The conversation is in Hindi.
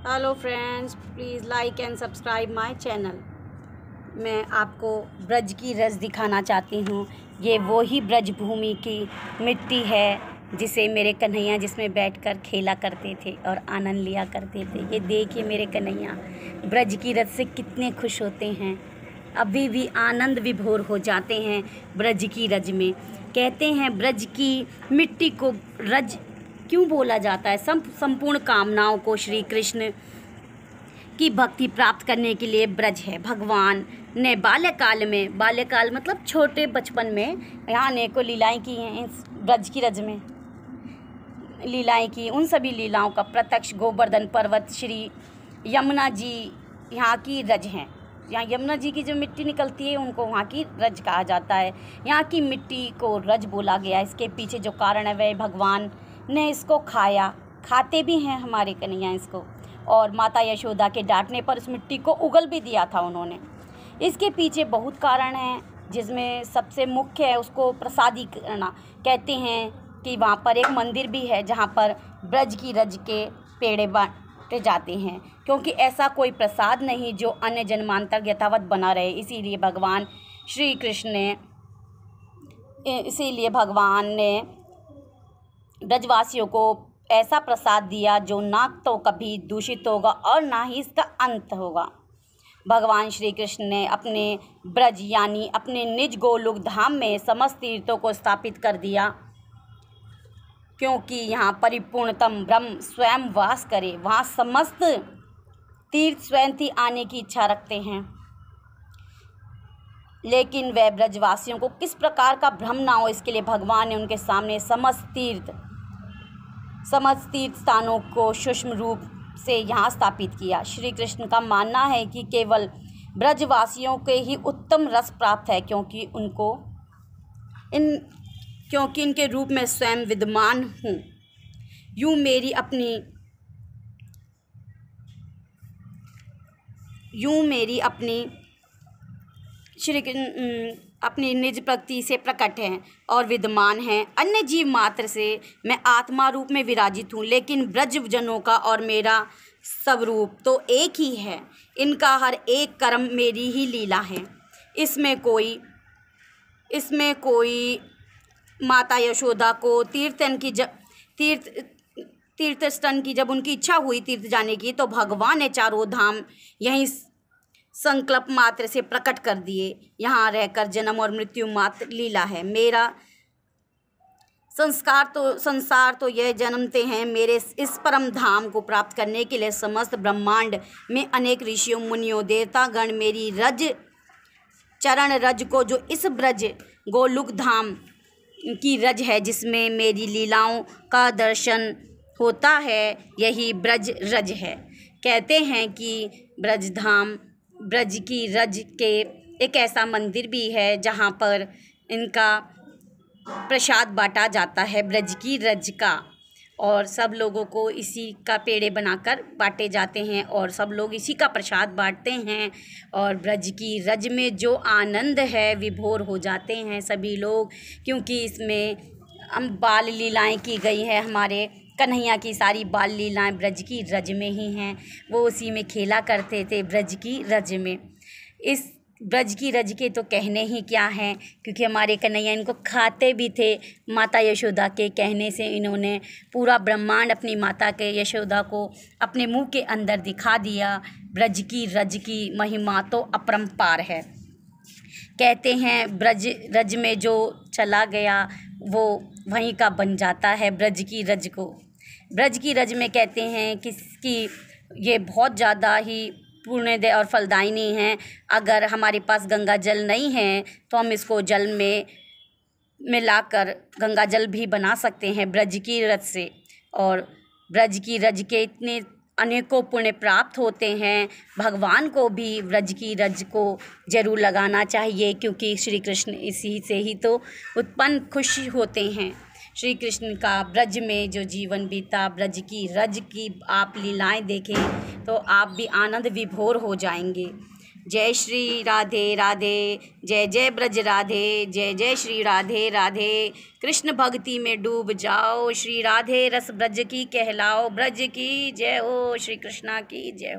Hello friends, please like and subscribe my channel. मैं आपको ब्रज की रस दिखाना चाहती हूँ। ये वो ही ब्रज भूमि की मिट्टी है जिसे मेरे कन्हैया जिसमें बैठकर खेला करते थे और आनंद लिया करते थे। ये देखिए मेरे कन्हैया ब्रज की रस से कितने खुश होते हैं, अभी भी आनंद विभोर हो जाते हैं ब्रज की रज में। कहते हैं ब्रज की मिट्टी को रज क्यों बोला जाता है? संपूर्ण कामनाओं को श्री कृष्ण की भक्ति प्राप्त करने के लिए ब्रज है। भगवान ने बाल्यकाल मतलब छोटे बचपन में यहाँ अनेकों लीलाएं की हैं। इस ब्रज की रज में लीलाएं की, उन सभी लीलाओं का प्रत्यक्ष गोवर्धन पर्वत श्री यमुना जी यहाँ की रज हैं। यहाँ यमुना जी की जो मिट्टी निकलती है उनको वहाँ की रज कहा जाता है। यहाँ की मिट्टी को रज बोला गया। इसके पीछे जो कारण है वह भगवान ने इसको खाते भी हैं हमारे कन्हैया इसको, और माता यशोदा के डांटने पर उस मिट्टी को उगल भी दिया था उन्होंने। इसके पीछे बहुत कारण हैं, जिसमें सबसे मुख्य है उसको प्रसादी करना। कहते हैं कि वहाँ पर एक मंदिर भी है जहाँ पर ब्रज की रज के पेड़े बांटे जाते हैं, क्योंकि ऐसा कोई प्रसाद नहीं जो अन्य जन्मांतर यथावत बना रहे। इसीलिए भगवान ने ब्रजवासियों को ऐसा प्रसाद दिया जो ना तो कभी दूषित होगा और ना ही इसका अंत होगा। भगवान श्री कृष्ण ने अपने ब्रज यानी अपने निज गोलोक धाम में समस्त तीर्थों को स्थापित कर दिया, क्योंकि यहाँ परिपूर्णतम ब्रह्म स्वयं वास करे। वहाँ समस्त तीर्थ स्वयं ही आने की इच्छा रखते हैं, लेकिन वह ब्रजवासियों को किस प्रकार का भ्रम ना हो, इसके लिए भगवान ने उनके सामने समस्त तीर्थ स्थानों को सूक्ष्म रूप से यहाँ स्थापित किया। श्री कृष्ण का मानना है कि केवल ब्रजवासियों के ही उत्तम रस प्राप्त है, क्योंकि इनके रूप में स्वयं विद्यमान हूँ। यूँ मेरी अपनी निज प्रकृति से प्रकट हैं और विद्यमान हैं। अन्य जीव मात्र से मैं आत्मा रूप में विराजित हूँ, लेकिन ब्रजजनों का और मेरा स्वरूप तो एक ही है। इनका हर एक कर्म मेरी ही लीला है। इसमें कोई माता यशोदा को तीर्थस्थन की जब उनकी इच्छा हुई तीर्थ जाने की, तो भगवान ने चारों धाम यहीं संकल्प मात्र से प्रकट कर दिए। यहाँ रहकर जन्म और मृत्यु मात्र लीला है। मेरा संसार तो यह जन्मते हैं मेरे इस परम धाम को प्राप्त करने के लिए। समस्त ब्रह्मांड में अनेक ऋषियों मुनियों देवतागण मेरी चरण रज को, जो इस ब्रज गोलोक धाम की रज है जिसमें मेरी लीलाओं का दर्शन होता है, यही ब्रज रज है। कहते हैं कि ब्रज की रज के एक ऐसा मंदिर भी है जहाँ पर इनका प्रसाद बांटा जाता है ब्रज की रज का, और सब लोगों को इसी का पेड़े बनाकर बांटे जाते हैं और सब लोग इसी का प्रसाद बांटते हैं। और ब्रज की रज में जो आनंद है विभोर हो जाते हैं सभी लोग, क्योंकि इसमें बाल लीलाएं की गई है। हमारे कन्हैया की सारी बाल लीलाएं ब्रज की रज में ही हैं। वो उसी में खेला करते थे ब्रज की रज में। इस ब्रज की रज के तो कहने ही क्या हैं, क्योंकि हमारे कन्हैया इनको खाते भी थे। माता यशोदा के कहने से इन्होंने पूरा ब्रह्मांड अपनी माता के यशोदा को अपने मुंह के अंदर दिखा दिया। ब्रज की रज की महिमा तो अपरंपार है। कहते हैं ब्रज रज में जो चला गया वो वहीं का बन जाता है। ब्रज की रज में कहते हैं कि ये बहुत ज़्यादा ही पुण्यदय और फलदायिनी हैं। अगर हमारे पास गंगा जल नहीं है तो हम इसको जल में मिलाकर गंगा जल भी बना सकते हैं ब्रज की रज से। और ब्रज की रज के इतने अनेकों पुण्य प्राप्त होते हैं। भगवान को भी ब्रज की रज को जरूर लगाना चाहिए, क्योंकि श्री कृष्ण इसी से ही तो उत्पन्न खुशी होते हैं। श्री कृष्ण का ब्रज में जो जीवन बीता, ब्रज की रज की आप लीलाएं देखें तो आप भी आनंद विभोर हो जाएंगे। जय श्री राधे राधे, जय जय ब्रज राधे, जय जय श्री राधे राधे। कृष्ण भक्ति में डूब जाओ, श्री राधे रस ब्रज की कहलाओ, ब्रज की जय हो, श्री कृष्णा की जय हो।